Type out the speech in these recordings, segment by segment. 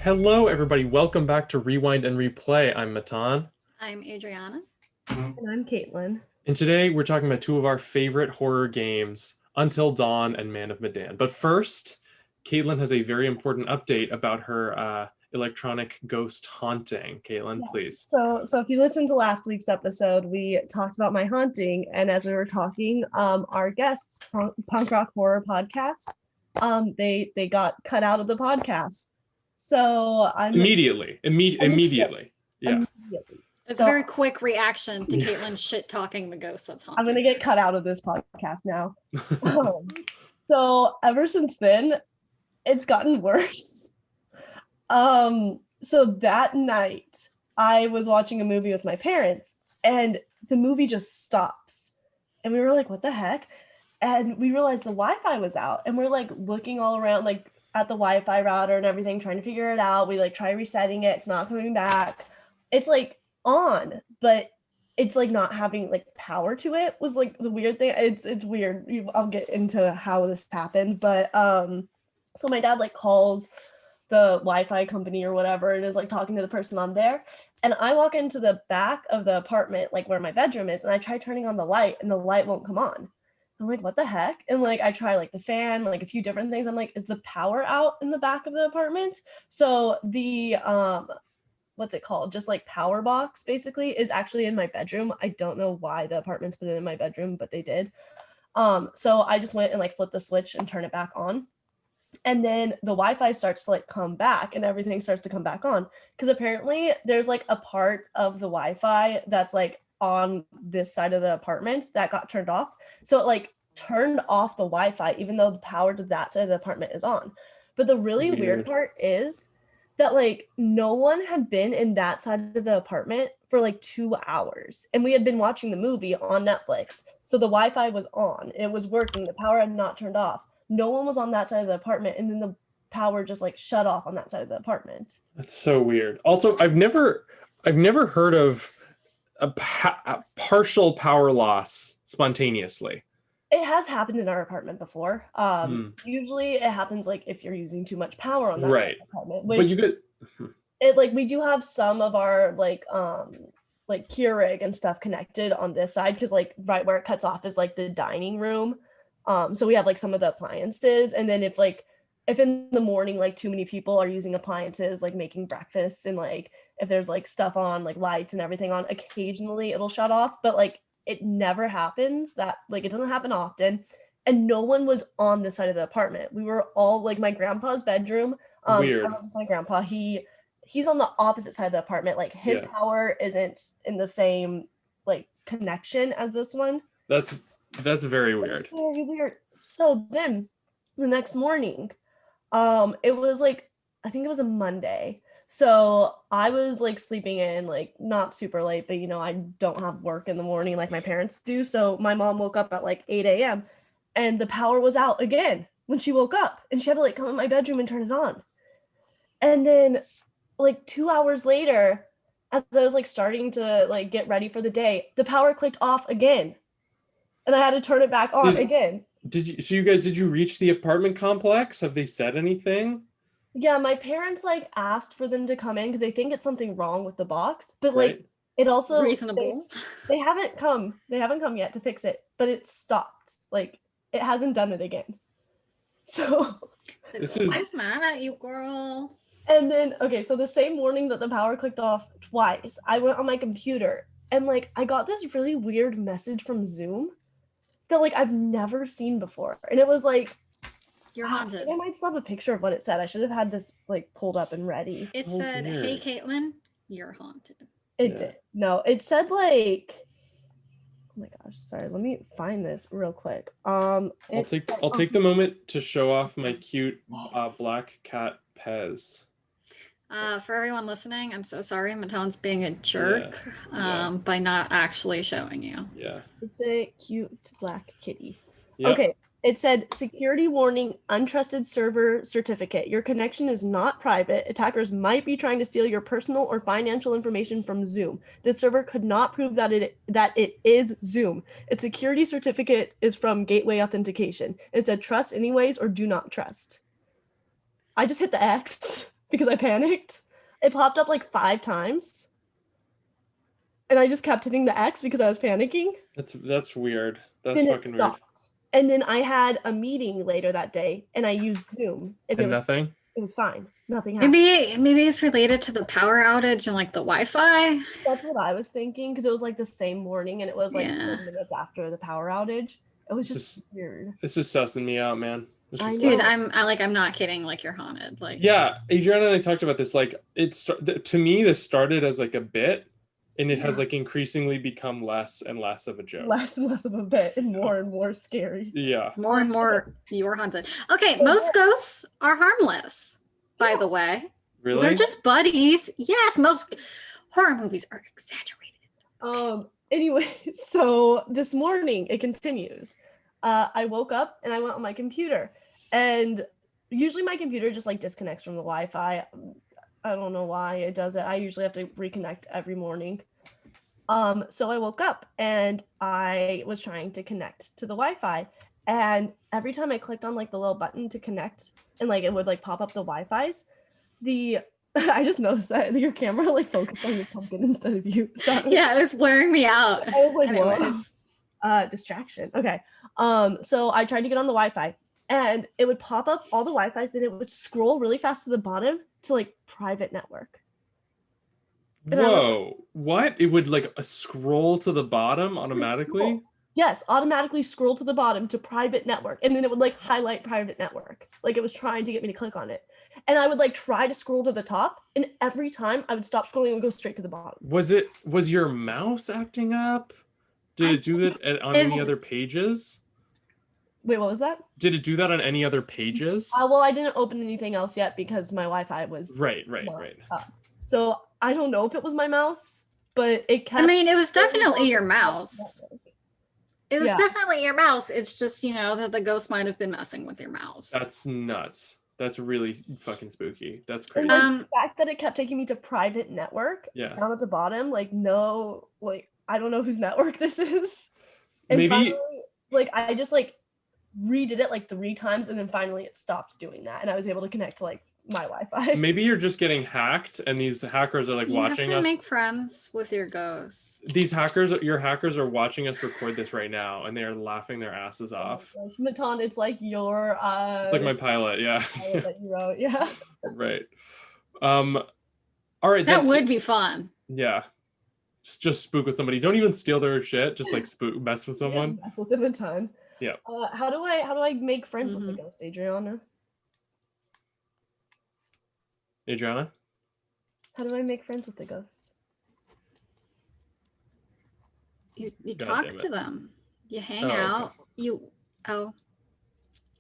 Hello, everybody. Welcome back to Rewind and Replay. I'm Matan. I'm Adrianna. And I'm Caitlin. And today we're talking about two of our favorite horror games, Until Dawn and Man of Medan. But first, Caitlin has a very important update about her electronic ghost haunting. Caitlin, please. So if you listened to last week's episode, we talked about my haunting, and as we were talking, our guests, Punk Rock Horror Podcast, they got cut out of the podcast. So I'm Immediately. Yeah. Immediately. It's a very quick reaction to Caitlin shit talking the ghost that's haunted. I'm gonna get cut out of this podcast now. So ever since then, it's gotten worse. So that night I was watching a movie with my parents and the movie just stops. And we were like, what the heck? And we realized the Wi-Fi was out and we're like looking all around like at the Wi-Fi router and everything, trying to figure it out. We like try resetting it. It's not coming back. It's like on, but it's like not having like power to it was like the weird thing. It's weird. I'll get into how this happened, but so my dad like calls the Wi-Fi company or whatever and is like talking to the person on there. And I walk into the back of the apartment, like where my bedroom is, and I try turning on the light and the light won't come on. I'm like, what the heck? And like I try like the fan, like a few different things. I'm like, is the power out in the back of the apartment? So the what's it called? Just like power box basically is actually in my bedroom. I don't know why the apartments put it in my bedroom, but they did. So I just went and like flipped the switch and turn it back on. And then the Wi-Fi starts to like come back and everything starts to come back on because apparently there's like a part of the Wi-Fi that's like on this side of the apartment that got turned off. So it like turned off the Wi-Fi even though the power to that side of the apartment is on. But the really weird part is that like no one had been in that side of the apartment for like 2 hours and we had been watching the movie on Netflix. So the Wi-Fi was on, it was working, the power had not turned off. No one was on that side of the apartment and then the power just like shut off on that side of the apartment. That's so weird. Also, I've never heard of a partial power loss spontaneously. It has happened in our apartment before. Usually it happens like if you're using too much power on that apartment. Which but you could it like we do have some of our like Keurig and stuff connected on this side because like right where it cuts off is like the dining room. So we have like some of the appliances, and then if in the morning like too many people are using appliances like making breakfast and like if there's like stuff on like lights and everything on, occasionally it'll shut off, but like it never happens that like it doesn't happen often. And no one was on this side of the apartment. We were all like my grandpa's bedroom. Weird. I love my grandpa. He's on the opposite side of the apartment. Like his power isn't in the same like connection as this one. That's very weird. It's very weird. So then the next morning, it was like, I think it was a Monday. So I was like sleeping in, like not super late, but you know, I don't have work in the morning like my parents do. So my mom woke up at like 8 a.m. and the power was out again when she woke up and she had to like come in my bedroom and turn it on. And then like 2 hours later, as I was like starting to like get ready for the day, the power clicked off again. And I had to turn it back on again. Did you reach the apartment complex? Have they said anything? Yeah, my parents like asked for them to come in because they think it's something wrong with the box. But Right. like it also Reasonable. They haven't come. They haven't come yet to fix it, but it stopped. Like it hasn't done it again. So I was mad at you, girl. And then so the same morning that the power clicked off twice, I went on my computer and like I got this really weird message from Zoom that like I've never seen before. And it was like, you're haunted. I might still have a picture of what it said. I should have had this like pulled up and ready. It said, "Hey Caitlin, you're haunted." It did. No, it said like, oh my gosh, sorry, let me find this real quick. I'll take the moment to show off my cute black cat Pez. For everyone listening, I'm so sorry. Maton's being a jerk by not actually showing you. Yeah. It's a cute black kitty. Yep. Okay. It said, security warning, untrusted server certificate. Your connection is not private. Attackers might be trying to steal your personal or financial information from Zoom. This server could not prove that it is Zoom. Its security certificate is from Gateway Authentication. It said, trust anyways or do not trust. I just hit the X. because I panicked. It popped up like 5 times. And I just kept hitting the X because I was panicking. That's weird. That's Then it fucking weird. stopped. And then I had a meeting later that day and I used Zoom and And nothing? it was fine. Nothing happened. Maybe it's related to the power outage and like the Wi-Fi. That's what I was thinking because it was like the same morning and it was like Yeah. 10 minutes after the power outage. It was just weird. This is sussing me out, man. Dude, I'm not kidding. Like, you're haunted. Like, yeah, Adrianna and I talked about this. Like, to me, this started as like a bit, and it has like increasingly become less and less of a joke. Less and less of a bit and more scary. Yeah. More and more you're haunted. Okay, most ghosts are harmless, by the way. Really? They're just buddies. Yes, most horror movies are exaggerated. Anyway, so this morning it continues. I woke up and I went on my computer, and usually my computer just like disconnects from the Wi-Fi. I don't know why it does it. I usually have to reconnect every morning. So I woke up and I was trying to connect to the Wi-Fi, and every time I clicked on like the little button to connect and like it would like pop up the Wi-Fi's, I just noticed that your camera like focused on your pumpkin instead of you. So Yeah, it was blurring me out. I was like, Anyways. whoa. Distraction. Okay. So I tried to get on the Wi-Fi and it would pop up all the Wi-Fi's and it would scroll really fast to the bottom to like private network. And Whoa. What? It would like scroll to the bottom automatically? Yes, automatically scroll to the bottom to private network. And then it would like highlight private network. Like it was trying to get me to click on it. And I would like try to scroll to the top. And every time I would stop scrolling and go straight to the bottom. Was your mouse acting up? Did it do it on any other pages? Wait, what was that? Did it do that on any other pages? Well, I didn't open anything else yet because my Wi-Fi was right. up. So I don't know if it was my mouse, but it kept. I mean, it was definitely your mouse. It was definitely your mouse. It's just, that the ghost might have been messing with your mouse. That's nuts. That's really fucking spooky. That's crazy. And the fact that it kept taking me to private network down at the bottom, like no, like I don't know whose network this is. And maybe finally, like I just like redid it like 3 times and then finally it stopped doing that and I was able to connect to like my Wi-Fi. Maybe you're just getting hacked and these hackers are like watching us. You have to make friends with your ghosts. Your hackers are watching us record this right now and they are laughing their asses off. Matan, it's like your it's like my pilot, yeah. Pilot that you wrote, yeah. Right. All right. That would be fun. Yeah. Just spook with somebody. Don't even steal their shit. Just like mess with someone. Yeah, mess with them a ton. Yeah. How do I make friends with the ghost, Adrianna? Adrianna? How do I make friends with the ghost? You talk to them. You hang out. Okay.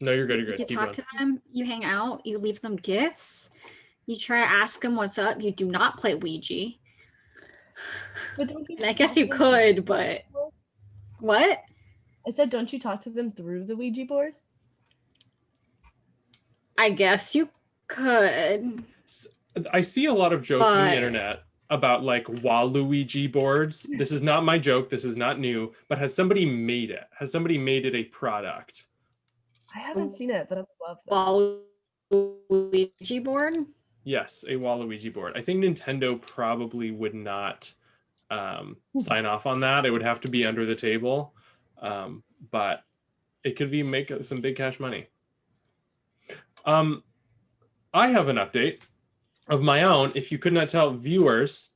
No, you're good. You talk to them. You hang out. You leave them gifts. You try to ask them what's up. You do not play Ouija. And I guess you could, but what? I said, don't you talk to them through the Ouija board? I guess you could. I see a lot of jokes on the internet about like Waluigi boards. This is not my joke. This is not new. But has somebody made it? Has somebody made it a product? I haven't seen it, but I would love that. Waluigi board? Yes, a Waluigi board. I think Nintendo probably would not sign off on that. It would have to be under the table. But it could be make some big cash money. I have an update of my own. If you could not tell, viewers,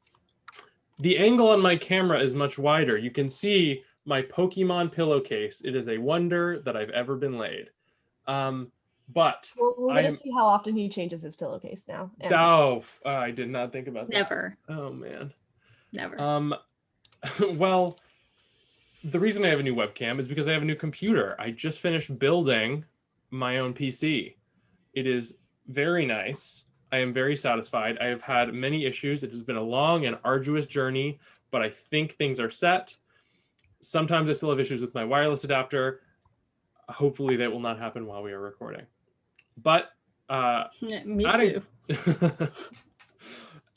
the angle on my camera is much wider. You can see my Pokemon pillowcase. It is a wonder that I've ever been laid. But we're gonna see how often he changes his pillowcase now. I did not think about that. Never. Oh man. Never. Well, the reason I have a new webcam is because I have a new computer. I just finished building my own PC. It is very nice. I am very satisfied. I have had many issues. It has been a long and arduous journey, but I think things are set. Sometimes I still have issues with my wireless adapter. Hopefully that will not happen while we are recording. But me too.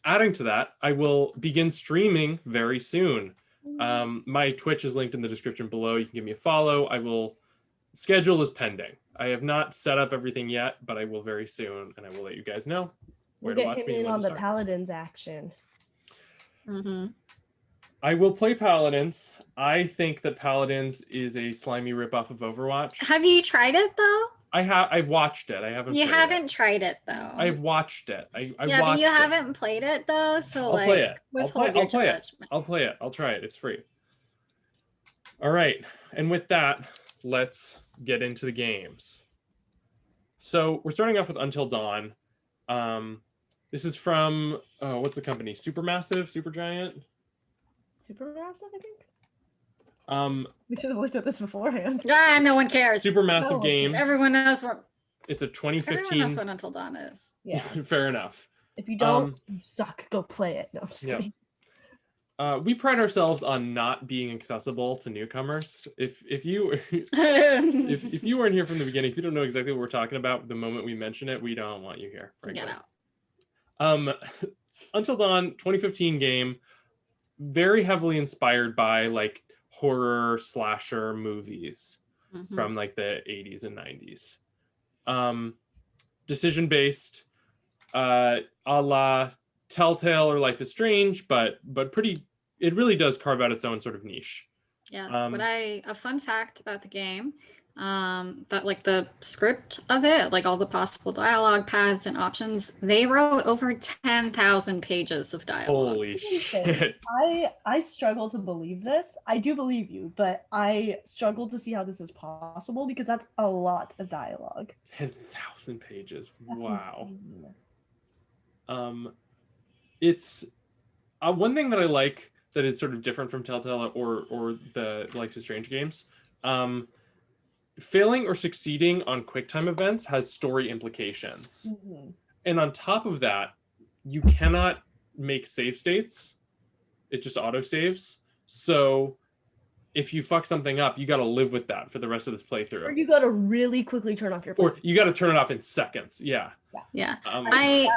Adding to that, I will begin streaming very soon. My Twitch is linked in the description below. You can give me a follow. Schedule is pending. I have not set up everything yet, but I will very soon, and I will let you guys know. We'll to get watch him me and in when on to the start. Paladins action. Mm-hmm. I will play Paladins. I think that Paladins is a slimy ripoff of Overwatch. Have you tried it though? I've watched it. I haven't. You played haven't it. tried it though. I've watched it. I yeah, watched but you it. haven't played it though, so I'll play it. withhold your I'll play it. judgment. I'll play it. I'll try it. It's free. All right, and with that, let's get into the games. So we're starting off with Until Dawn. This is from what's the company? Supermassive, Supergiant. Supermassive, I think. We should have looked at this beforehand. No one cares. Supermassive Games. Everyone knows what. It's a 2015. Everyone knows what Until Dawn is. Yeah. Fair enough. If you don't, you suck. Go play it. No, I'm just kidding. We pride ourselves on not being accessible to newcomers. If you if you weren't here from the beginning, if you don't know exactly what we're talking about the moment we mention it, we don't want you here. Frankly. Get out. Until Dawn, 2015 game, very heavily inspired by like horror slasher movies from like the 80s and 90s. Decision based, a la Telltale or Life is Strange, but pretty. It really does carve out its own sort of niche. Yes. A fun fact about the game, that like the script of it, like all the possible dialogue paths and options, they wrote over 10,000 pages of dialogue. Holy shit! I struggle to believe this. I do believe you, but I struggle to see how this is possible because that's a lot of dialogue. 10,000 pages. That's wow. Insane. It's one thing that I like that is sort of different from Telltale or the Life is Strange games. Failing or succeeding on QuickTime events has story implications. And on top of that, you cannot make save states. It just auto saves. So if you fuck something up, you got to live with that for the rest of this playthrough. Or you got to really quickly turn off your Or you got to turn it off in seconds. Yeah. Yeah. I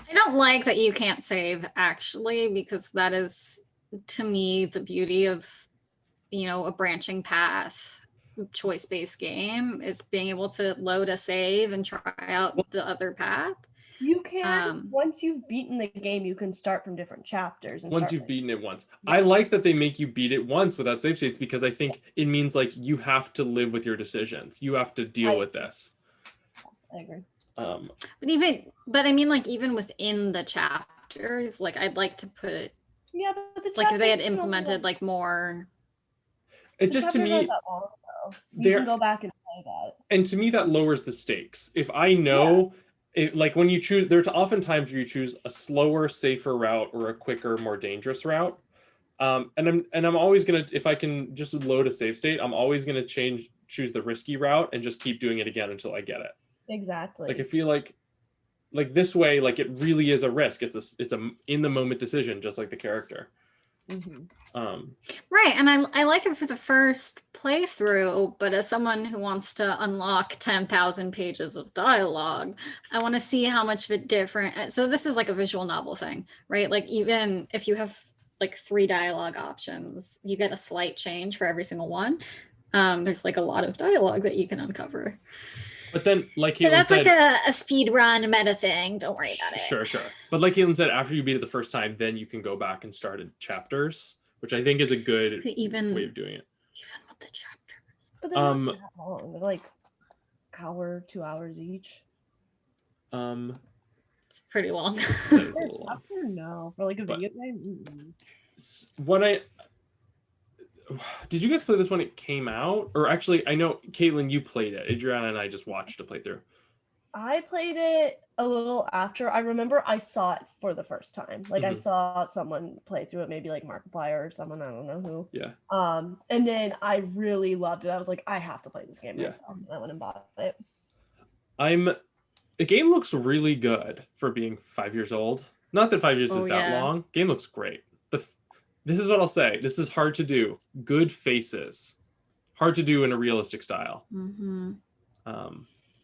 I don't like that you can't save actually, because that is to me the beauty of, you know, a branching path choice-based game is being able to load a save and try out the other path. You can once you've beaten the game, you can start from different chapters. And once you've beaten it once. I like that they make you beat it once without save states because I think it means like you have to live with your decisions. You have to deal with this. I agree. But I mean, like even within the chapters, like I'd like to put but the like if they had implemented like more. It just to me, you can go back and play that. And to me, that lowers the stakes. If I know, like when you choose, there's oftentimes where you choose a slower, safer route or a quicker, more dangerous route. And I'm always gonna, if I can just load a save state, I'm always gonna choose the risky route and just keep doing it again until I get it. Exactly. Like I feel like this way, like it really is a risk. It's a in the moment decision, just like the character. Right, and I like it for the first playthrough, but as someone who wants to unlock 10,000 pages of dialogue, I want to see how much of it different. So this is like a visual novel thing, right? Like even if you have like 3 dialogue options, you get a slight change for every single one. There's like a lot of dialogue that you can uncover. But then, like Caitlin that's said, like a speed run meta thing. Don't worry about it. Sure. But like Caitlin said, after you beat it the first time, then you can go back and start in chapters, which I think is a good way of doing it. Even with the chapters. But they're not that long. They're like hour, 2 hours each. It's pretty long. No, for like a video game. Did you guys play this when it came out? Or actually, I know, Caitlin, you played it. Adrianna and I just watched a playthrough. I played it a little after. I remember I saw it for the first time. Like I saw someone play through it, maybe like Markiplier or someone, I don't know who. Yeah. And then I really loved it. I was like, I have to play this game myself. And I went and bought it. The game looks really good for being 5 years old. Not that 5 years is that long. Game looks great. This is what I'll say. This is hard to do. Good faces. Hard to do in a realistic style.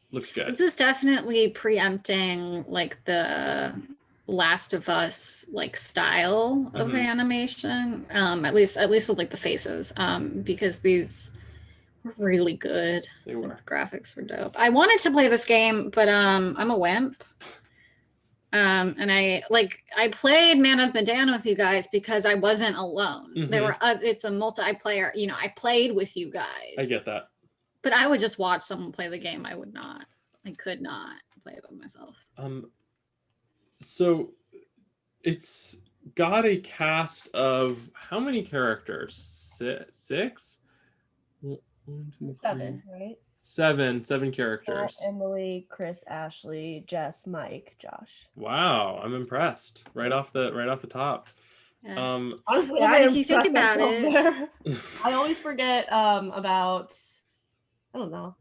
Looks good. This was definitely preempting like the Last of Us like style of animation. At least with like the faces. Because these really good. They were. The graphics were dope. I wanted to play this game, but I'm a wimp. And I played Man of Medan with you guys because I wasn't alone. There were it's a multiplayer, I played with you guys. I get that. But I would just watch someone play the game. I could not play it by myself. So it's got a cast of how many characters? Six? 1, 2, 7, right? Seven characters. Matt, Emily, Chris, Ashley, Jess, Mike, Josh. Wow, I'm impressed. Right off the top. Yeah. Honestly, but if you think about it, I always forget about, I don't know,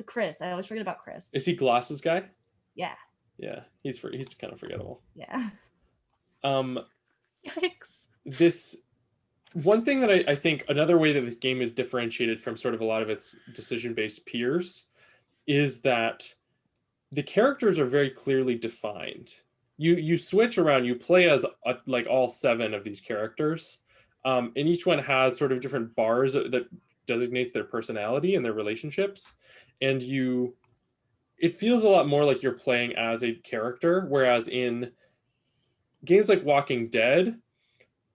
Chris. I always forget about Chris. Is he glasses guy? Yeah. Yeah, he's kind of forgettable. Yeah. Yikes. This one thing that I think another way that this game is differentiated from sort of a lot of its decision-based peers is that the characters are very clearly defined. You switch around, you play as like all 7 of these characters, and each one has sort of different bars that designates their personality and their relationships, and it feels a lot more like you're playing as a character, whereas in games like Walking Dead,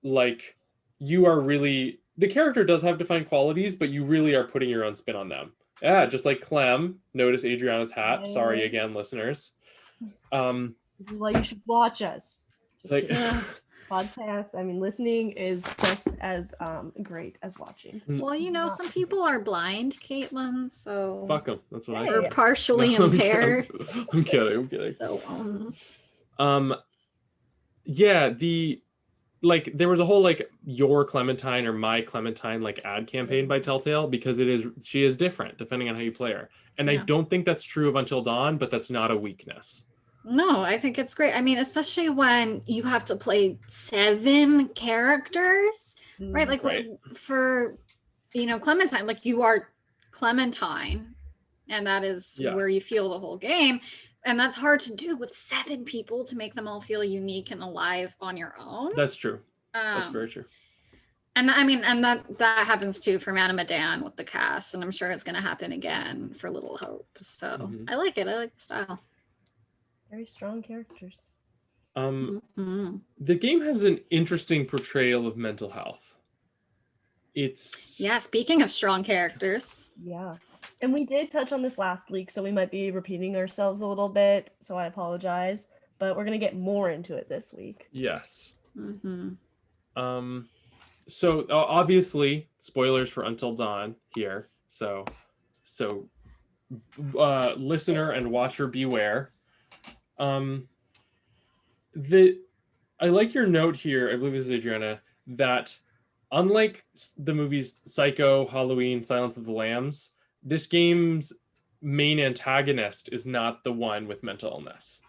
like you are really, the character does have defined qualities, but you really are putting your own spin on them. Yeah, just like Clem. Notice Adrianna's hat. Sorry again, listeners. This is why you should watch us. Just like podcast. I mean, listening is just as great as watching. Well, some people are blind, Caitlin. So fuck them. That's what I say. Or say. partially impaired. I'm kidding. So yeah, there was a whole your Clementine or my Clementine ad campaign by Telltale because she is different depending on how you play her. And I don't think that's true of Until Dawn, but that's not a weakness. No, I think it's great. I mean, especially when you have to play 7 characters, right? For, Clementine, you are Clementine, and that is where you feel the whole game. And that's hard to do with 7 people to make them all feel unique and alive on your own. That's true. That's very true. And I mean, and that happens too for Man and Medan with the cast, and I'm sure it's going to happen again for Little Hope. So I like it. I like the style. Very strong characters. The game has an interesting portrayal of mental health. Speaking of strong characters. Yeah. And we did touch on this last week, so we might be repeating ourselves a little bit, so I apologize. But we're going to get more into it this week. Yes. So obviously, spoilers for Until Dawn here. So listener and watcher beware. I like your note here, I believe this is Adrianna, that unlike the movies Psycho, Halloween, Silence of the Lambs, this game's main antagonist is not the one with mental illness.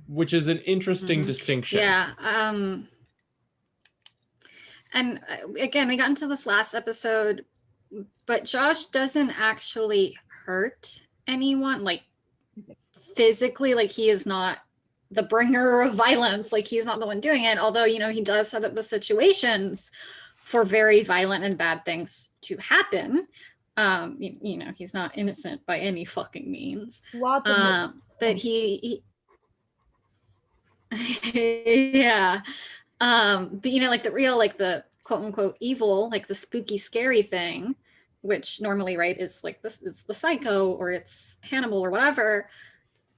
Which is an interesting distinction. Yeah. And again, we got into this last episode, but Josh doesn't actually hurt anyone, physically. He is not the bringer of violence. He's not the one doing it. Although, he does set up the situations for very violent and bad things to happen. He's not innocent by any fucking means. Lots of but he yeah. But the real, the quote unquote evil, the spooky, scary thing, which normally, right, is this is the Psycho or it's Hannibal or whatever.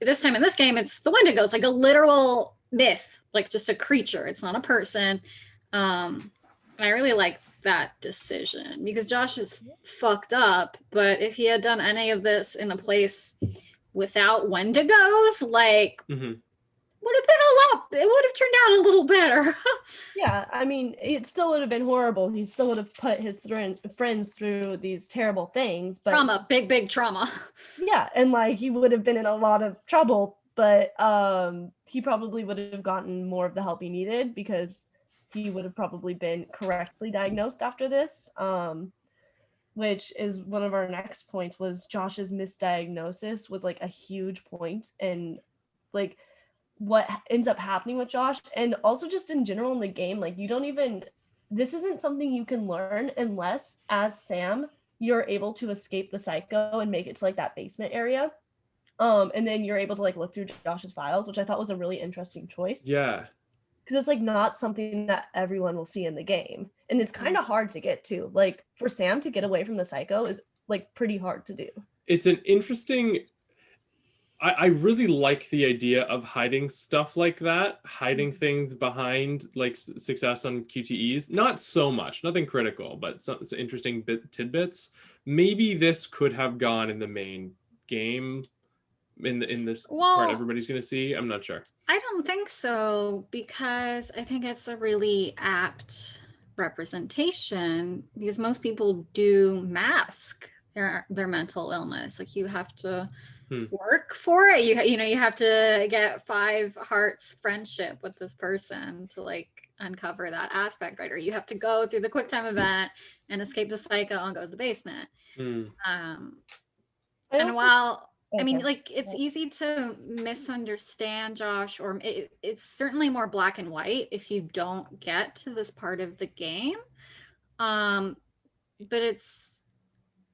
This time in this game, it's the Wendigos, a literal myth, just a creature. It's not a person. And I really like that decision because Josh is fucked up. But if he had done any of this in a place without Wendigos, would have been it would have turned out a little better. Yeah, I mean, it still would have been horrible. He still would have put his friends through these terrible things. But trauma, big trauma. Yeah, and he would have been in a lot of trouble, but he probably would have gotten more of the help he needed because he would have probably been correctly diagnosed after this. Which is one of our next points was Josh's misdiagnosis was a huge point, and what ends up happening with Josh, and also just in general in the game, you don't even this isn't something you can learn unless, as Sam, you're able to escape the psycho and make it to like that basement area. And then you're able to like look through Josh's files, which I thought was a really interesting choice. Yeah. Because it's like not something that everyone will see in the game. And it's kind of hard to get to. Like for Sam to get away from the psycho is like pretty hard to do. It's an interesting, I really like the idea of hiding stuff like that, hiding things behind like success on QTEs. Not so much, nothing critical, but some interesting tidbits. Maybe this could have gone in the main game in this part everybody's going to see. I'm not sure. I don't think so, because I think it's a really apt representation, because most people do mask their mental illness. Like you have to work for it. You have to get 5 hearts friendship with this person to like uncover that aspect, right? Or you have to go through the QuickTime event and escape the psycho and go to the basement. And while I mean, like, it's easy to misunderstand Josh, or it's certainly more black and white if you don't get to this part of the game. But it's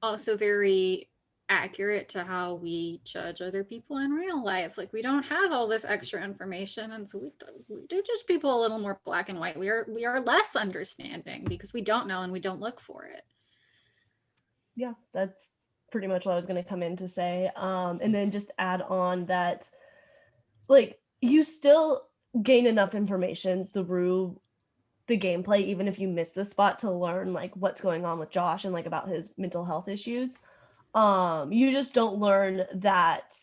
also very accurate to how we judge other people in real life. Like, we don't have all this extra information, and so we do judge people a little more black and white. We are less understanding because we don't know and we don't look for it. Yeah, that's pretty much what I was going to come in to say. And then just add on that, like, you still gain enough information through the gameplay, even if you miss the spot, to learn like what's going on with Josh and like about his mental health issues. You just don't learn that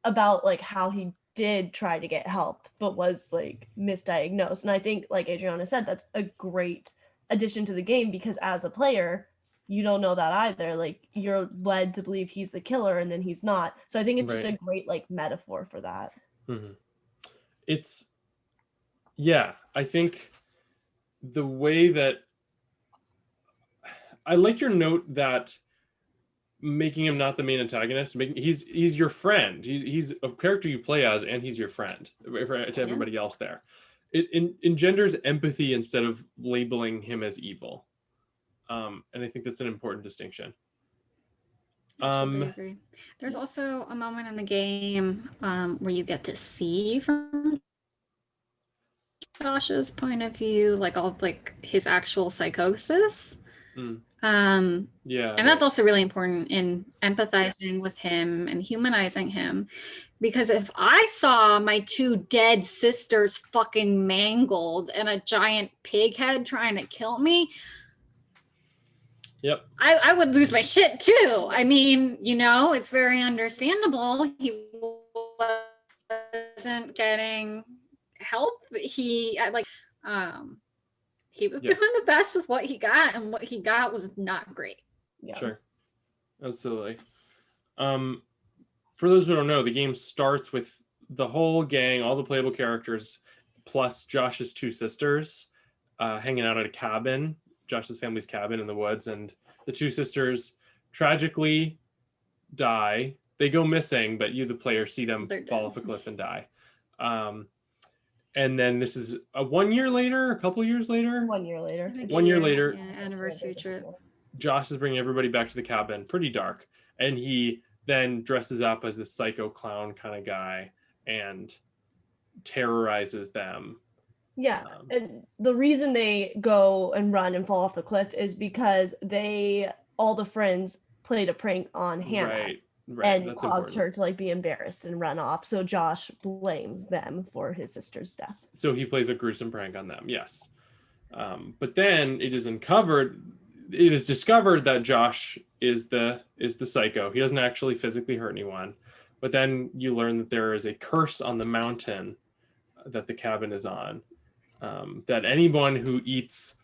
about like how he did try to get help but was like misdiagnosed. And I think, like Adrianna said, that's a great addition to the game, because as a player, you don't know that either. Like, you're led to believe he's the killer and then he's not. So I think it's just a great like metaphor for that. I think the way that I like your note that making him not the main antagonist, he's your friend. He's a character you play as, and he's your friend to everybody else there. It engenders empathy instead of labeling him as evil. And I think that's an important distinction. I totally agree. There's also a moment in the game where you get to see from Josh's point of view, like all like his actual psychosis. And that's also really important in empathizing with him and humanizing him, because if I saw my 2 dead sisters fucking mangled and a giant pig head trying to kill me, I would lose my shit too. I mean, it's very understandable. He wasn't getting help. He was doing the best with what he got, and what he got was not great. Sure. Absolutely. For those who don't know, the game starts with the whole gang, all the playable characters, plus Josh's 2 sisters hanging out at a cabin, Josh's family's cabin in the woods, and the 2 sisters tragically die. They go missing, but you, the player, see them fall off a cliff and die. And then this is a 1 year later, a couple years later? 1 year later. 1 year later. Yeah, anniversary trip. Josh is bringing everybody back to the cabin, pretty dark. And he then dresses up as this psycho clown kind of guy and terrorizes them. Yeah, and the reason they go and run and fall off the cliff is because all the friends played a prank on Hannah. Right. And that's caused her to like be embarrassed and run off. So Josh blames them for his sister's death. So he plays a gruesome prank on them. Yes. But then it is discovered that Josh is the psycho. He doesn't actually physically hurt anyone. But then you learn that there is a curse on the mountain that the cabin is on. That anyone who eats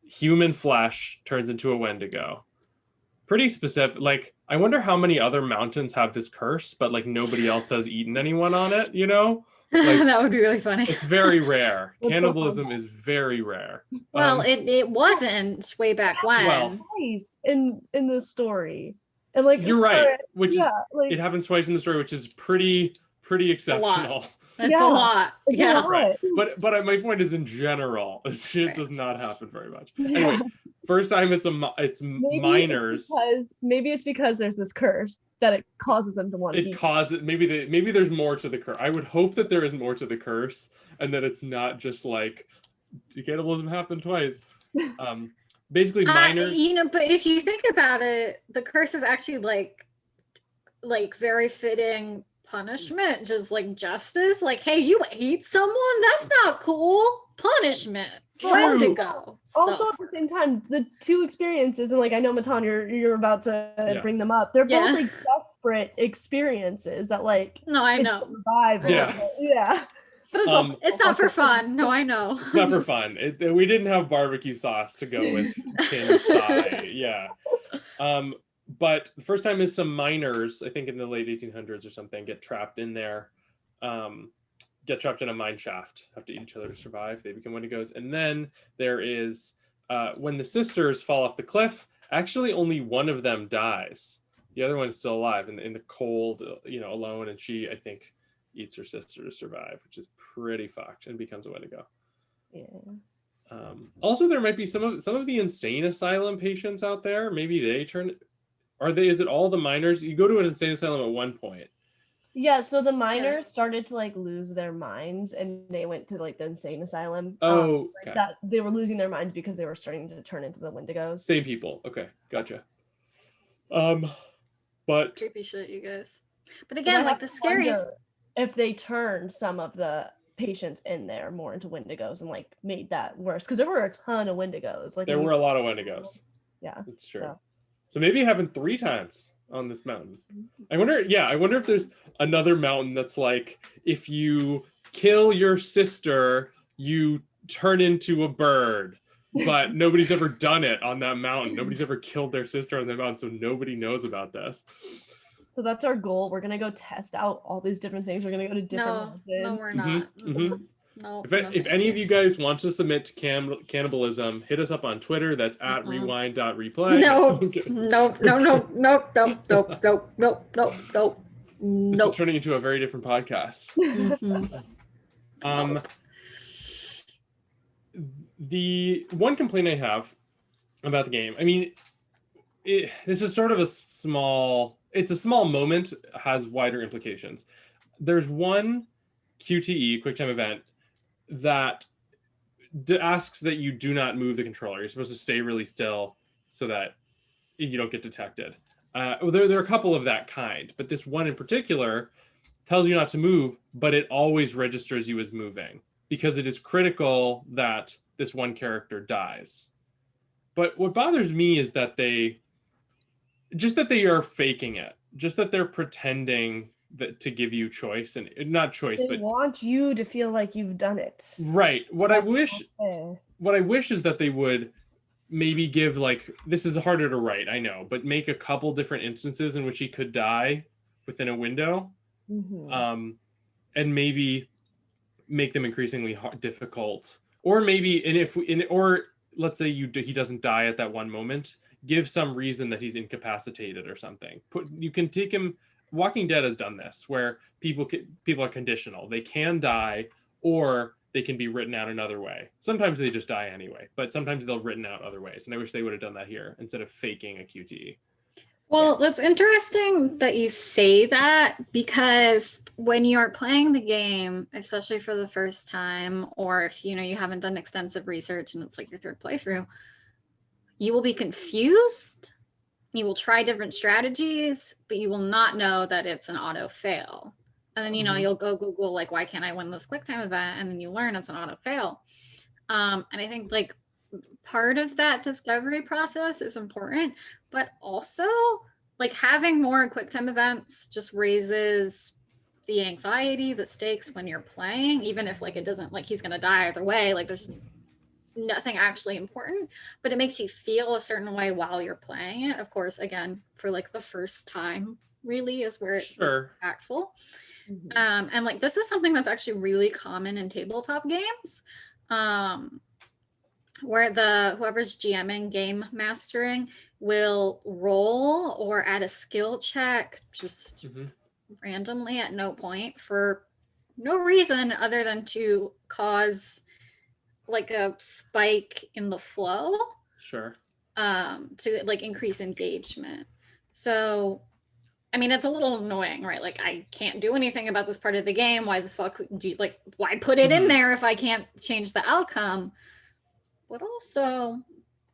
human flesh turns into a Wendigo. Pretty specific. Like, I wonder how many other mountains have this curse, but like nobody else has eaten anyone on it, Like, that would be really funny. It's very rare. Cannibalism is very rare. Well, it wasn't way back when. Well, in the story. And like you're right. It happens twice in the story, which is pretty exceptional. That's Yeah, a lot. it's a Yeah. lot. Right. But my point is in general, this shit Right. does not happen very much. Yeah. Anyway, first time it's minors. Maybe it's because there's this curse that it causes them to want to It eat. causes maybe there's more to the curse. I would hope that there is more to the curse and that it's not just like cannibalism happened twice. Basically minors. But if you think about it, the curse is actually like very fitting punishment, just like justice. Like, hey, you ate someone? That's not cool. Punishment. Wendigo. Also, at the same time, the two experiences, and like I know Matan, you're about to bring them up. They're both like desperate experiences that like no, I know survival. Yeah. But it's also it's not for fun. No, I know. Not for fun. We didn't have barbecue sauce to go with Tim's thigh. Yeah. But the first time is some miners, I think in the late 1800s or something, get trapped in there, get trapped in a mine shaft, have to eat each other to survive. They become Wendigos. And then there is when the sisters fall off the cliff, actually only one of them dies. The other one's still alive in the cold, alone. And she, I think, eats her sister to survive, which is pretty fucked, and becomes a Wendigo. Yeah. Also, there might be some of the insane asylum patients out there. Maybe they turn. Is it all the miners? You go to an insane asylum at one point. Yeah, so the miners started to like lose their minds and they went to like the insane asylum. Oh, okay. That they were losing their minds because they were starting to turn into the Wendigos. Same people. Okay, gotcha. But creepy shit, you guys. But again, like the scariest if they turned some of the patients in there more into Wendigos and like made that worse, because there were a ton of Wendigos. Like there were a lot of Wendigos. Yeah, it's true. So maybe it happened 3 times on this mountain. I wonder if there's another mountain that's like, if you kill your sister, you turn into a bird. But nobody's ever done it on that mountain. Nobody's ever killed their sister on that mountain, so nobody knows about this. So that's our goal. We're gonna go test out all these different things. We're gonna go to different mountains. No, we're not. No. If any of you guys want to submit to cannibalism, hit us up on Twitter. That's at rewind.replay. No. This is turning into a very different podcast. The one complaint I have about the game, I mean, this is sort of a small moment, has wider implications. There's one QTE, QuickTime event, that asks that you do not move the controller. You're supposed to stay really still so that you don't get detected. There are a couple of that kind, but this one in particular tells you not to move, but it always registers you as moving because it is critical that this one character dies. But what bothers me is that they are faking it, just that they're pretending that to give you choice, and not choice, but want you to feel like you've done it. Right. What I wish is that they would maybe give, like, this is harder to write, I know, but make a couple different instances in which he could die within a window, and maybe make them increasingly difficult, or maybe, or let's say he doesn't die at that one moment, give some reason that he's incapacitated or something. You can take him. Walking Dead has done this, where people are conditional. They can die, or they can be written out another way. Sometimes they just die anyway, but sometimes they'll written out other ways. And I wish they would have done that here instead of faking a QTE. Well, that's interesting that you say that, because when you are playing the game, especially for the first time, or if you haven't done extensive research and it's like your third playthrough, you will be confused. You will try different strategies, but you will not know that it's an auto fail. And then, you'll go Google, like, why can't I win this QuickTime event? And then you learn it's an auto fail. And I think, like, part of that discovery process is important, but also, like, having more QuickTime events just raises the anxiety, the stakes when you're playing, even if, like, it doesn't, like, he's going to die either way. Like, there's nothing actually important, but it makes you feel a certain way while you're playing it. Of course, again, for like the first time really is where it's most impactful. And like, this is something that's actually really common in tabletop games, where whoever's GMing, game mastering, will roll or add a skill check just randomly at no point for no reason other than to cause like a spike in the flow. Sure. To like increase engagement. So I mean, it's a little annoying, right? Like, I can't do anything about this part of the game. Why the fuck do you, like, why put it in there if I can't change the outcome? But also,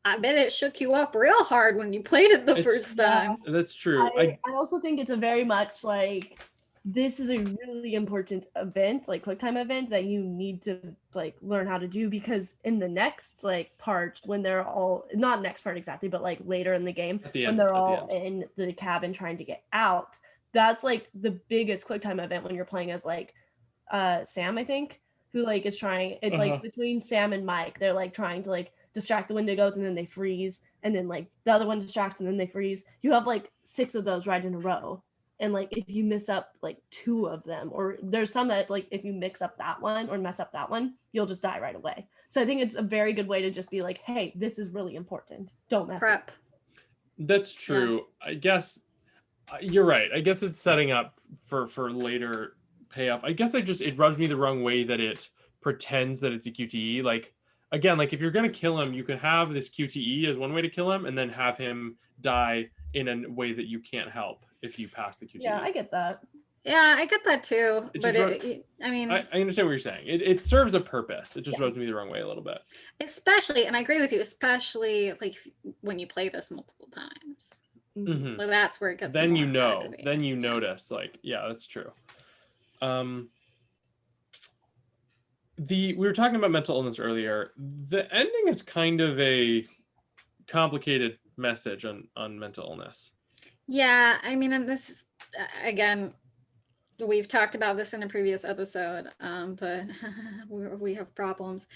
I bet it shook you up real hard when you played it the first time. That's true. I also think it's a very much like, this is a really important event, like QuickTime event, that you need to like learn how to do, because in the next like part, when they're all, not next part exactly, but like later in the game, when they're all in the cabin trying to get out, that's like the biggest QuickTime event when you're playing as like Sam, I think, who like is trying, it's like between Sam and Mike, they're like trying to like distract the Wendigos and then they freeze, and then like the other one distracts and then they freeze. You have like 6 of those right in a row. And like if you miss up like 2 of them, or there's some that like if you mix up that one or mess up that one, you'll just die right away. So I think it's a very good way to just be like, hey, this is really important. Don't mess Prep. it. That's true. Yeah. I guess you're right. I guess it's setting up for later payoff. I guess it rubs me the wrong way that it pretends that it's a QTE. Like, again, like if you're gonna kill him, you can have this QTE as one way to kill him, and then have him die in a way that you can't help if you pass the QTE. Yeah, I get that. Yeah, I get that too. But I mean, I understand what you're saying. It serves a purpose. It just rubs me the wrong way a little bit. Especially, and I agree with you, especially like when you play this multiple times. Mm-hmm. Like that's where it gets. Then you know. Aggravating. Then you notice. Like, yeah, that's true. We were talking about mental illness earlier. The ending is kind of a complicated message on mental illness. Yeah, I mean, and this again, we've talked about this in a previous episode, but we have problems.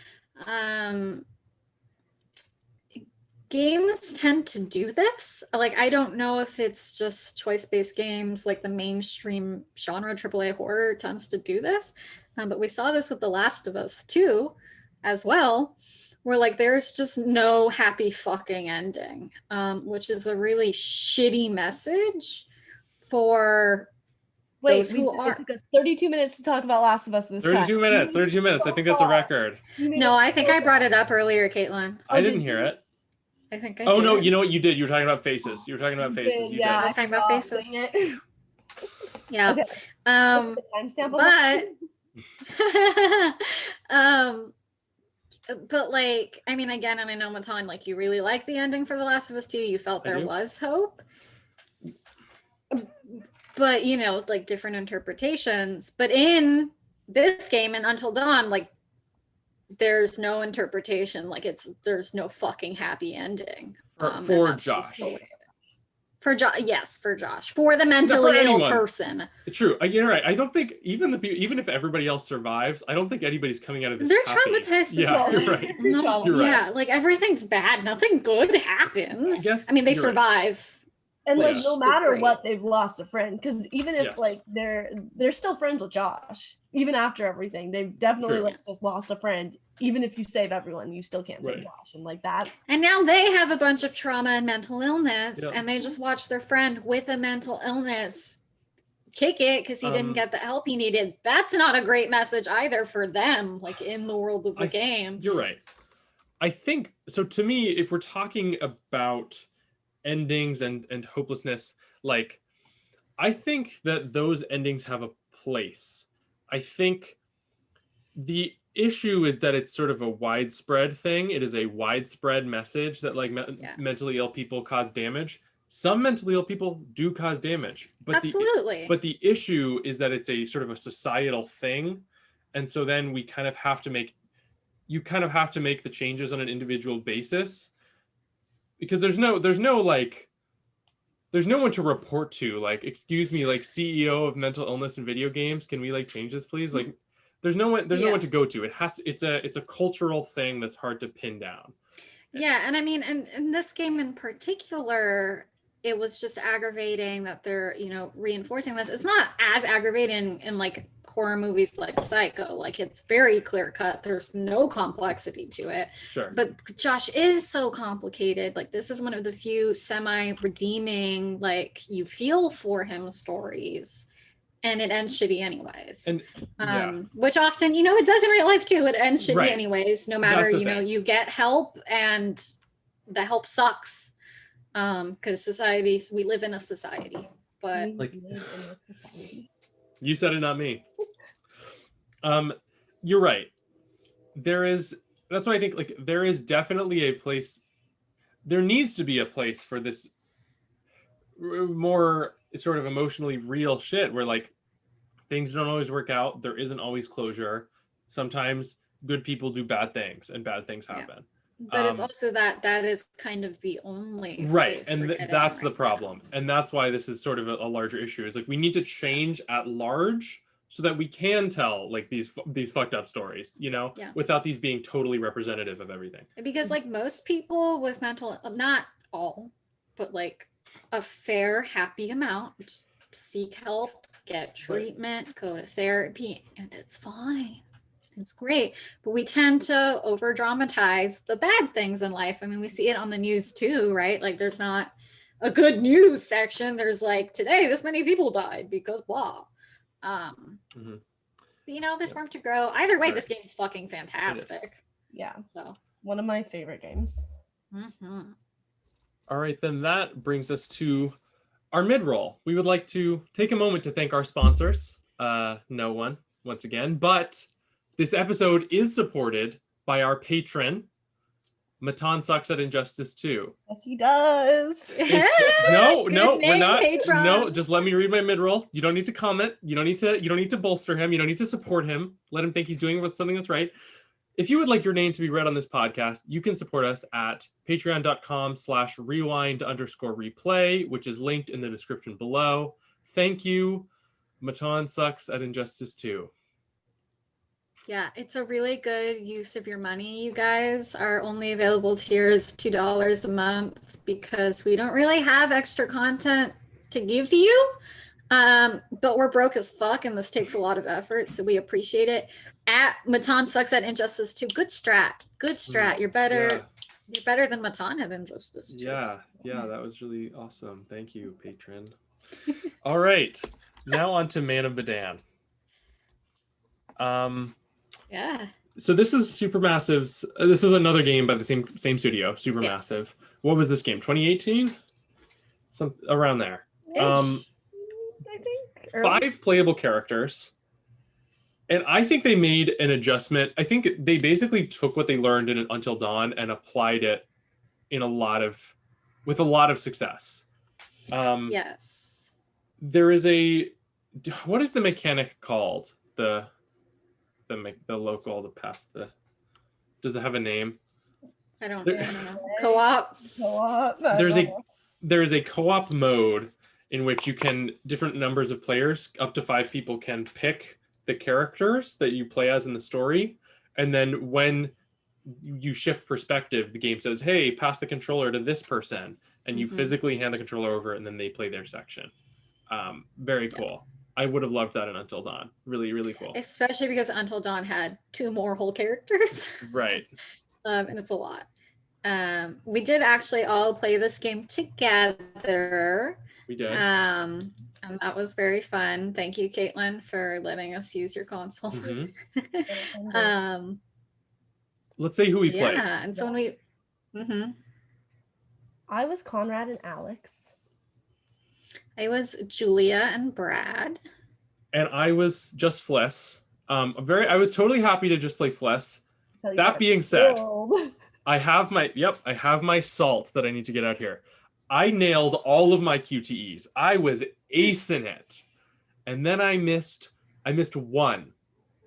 Games tend to do this. Like, I don't know if it's just choice-based games, like the mainstream genre AAA horror tends to do this, but we saw this with The Last of Us 2 as well, where like there's just no happy fucking ending, which is a really shitty message for those who are. It took us 32 minutes to talk about Last of Us this 32 time. minutes. 32 minutes. I think that's a record. No, I think I brought it up earlier, Caitlin. I didn't hear it. I think I did. Oh no, you know what you did? You were talking about faces. You were talking about faces. Yeah, I was talking about faces. Yeah. Okay. But like, I mean, again, and I know Matan, like you really like the ending for The Last of Us 2. You felt there was hope. But you know, like different interpretations. But in this game and Until Dawn, like there's no interpretation. Like there's no fucking happy ending. For Josh. For Josh, yes, for Josh, for the mentally ill person. True, you're right. I don't think even if everybody else survives, I don't think anybody's coming out of this. They're happy. traumatized. Yeah, you're right. You're right. Yeah, like everything's bad. Nothing good happens. I mean, they survive. And like no matter what, they've lost a friend, because even if like they're still friends with Josh, even after everything, they've definitely like just lost a friend. Even if you save everyone, you still can't save Josh, and like that's. And now they have a bunch of trauma and mental illness, and they just watch their friend with a mental illness kick it because he didn't get the help he needed. That's not a great message either for them, like in the world of the game. You're right. I think so. To me, if we're talking about endings and hopelessness, like I think that those endings have a place. I think the issue is that it's sort of a widespread thing. It is a widespread message that like mentally ill people cause damage. Some mentally ill people do cause damage, but absolutely. But the issue is that it's a sort of a societal thing, and so then you kind of have to make the changes on an individual basis, because there's no one to report to, like, excuse me, like CEO of mental illness in video games, can we like change this please? Like there's no one to go to. It's a cultural thing that's hard to pin down. Yeah, and I mean, and in this game in particular, it was just aggravating that they're, reinforcing this. It's not as aggravating in like horror movies like Psycho. Like it's very clear cut. There's no complexity to it. Sure. But Josh is so complicated. Like this is one of the few semi-redeeming, like you feel for him stories. and it ends shitty anyways. And which often, it does in real life too. It ends shitty Right. anyways, no matter, That's the thing. you get help and the help sucks. Because societies, we live in a society, but We live in a society. You said it, not me. You're right. That's why I think like there is definitely a place. There needs to be a place for this more sort of emotionally real shit where like things don't always work out. There isn't always closure. Sometimes good people do bad things and bad things happen. But it's also that is kind of the only right, space and that's the problem, and that's why this is sort of a larger issue. Is like we need to change at large so that we can tell like these fucked up stories, without these being totally representative of everything. Because like most people with mental, not all, but like a fair, happy amount seek help, get treatment, go to therapy, and it's fine. It's great, but we tend to over dramatize the bad things in life. I mean, we see it on the news too, right? Like there's not a good news section. There's like, today this many people died because blah. But, there's room to grow. Either way, this game's fucking fantastic. Yeah. So one of my favorite games. All right, then that brings us to our mid-roll. We would like to take a moment to thank our sponsors. No one, once again, but this episode is supported by our patron, Matan sucks at Injustice 2. Yes, he does. No, we're not. Patron. No, just let me read my mid-roll. You don't need to comment. You don't need to bolster him. You don't need to support him. Let him think he's doing something that's right. If you would like your name to be read on this podcast, you can support us at patreon.com/rewind_replay, which is linked in the description below. Thank you. Matan sucks at Injustice 2. Yeah, it's a really good use of your money. You guys, our only available tier is $2 a month because we don't really have extra content to give you. But we're broke as fuck and this takes a lot of effort, so we appreciate it. At Matan sucks at Injustice 2. Good strat. You're better. You're better than Matan at Injustice 2. Yeah, that was really awesome. Thank you, patron. All right, now on to Man of Medan. Yeah. So this is Supermassive's. This is another game by the same studio, Supermassive. Yes. What was this game? 2018, some around there. I think 5 playable characters, and I think they made an adjustment. I think they basically took what they learned in Until Dawn and applied it with a lot of success. Yes. There is what is the mechanic called? The local, does it have a name? I don't know. Co-op. There's a co-op mode in which you can, different numbers of players, up to 5 people can pick the characters that you play as in the story. And then when you shift perspective, the game says, hey, pass the controller to this person. And you physically hand the controller over and then they play their section. Very cool. I would have loved that in Until Dawn. Really, really cool. Especially because Until Dawn had 2 more whole characters. Right. And it's a lot. We did actually all play this game together. We did. And that was very fun. Thank you, Caitlin, for letting us use your console. Let's say who we played. Yeah, and so when we... I was Conrad and Alex. I was Julia and Brad. And I was just Fliss. I was totally happy to just play Fliss. That being said, I have my salt that I need to get out here. I nailed all of my QTEs. I was acing it. And then I missed one.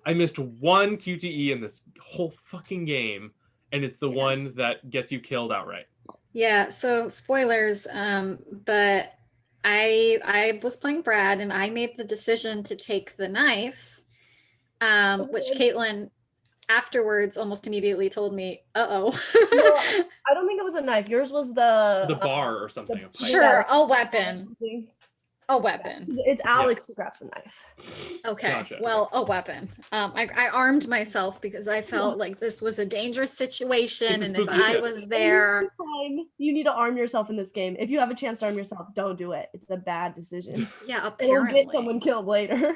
I missed one QTE in this whole fucking game, and it's the one that gets you killed outright. Yeah, so spoilers, but I was playing Brad and I made the decision to take the knife, which Caitlin afterwards almost immediately told me, No, I don't think it was a knife. Yours was the bar or something. Sure, a weapon. A weapon. It's Alex who grabs the knife. Okay. Gotcha. Well, a weapon. I armed myself because I felt like this was a dangerous situation, It's a and if spooky I ship. was there, You need to arm yourself in this game. If you have a chance to arm yourself, don't do it. It's a bad decision. yeah, It'll apparently. get someone killed later.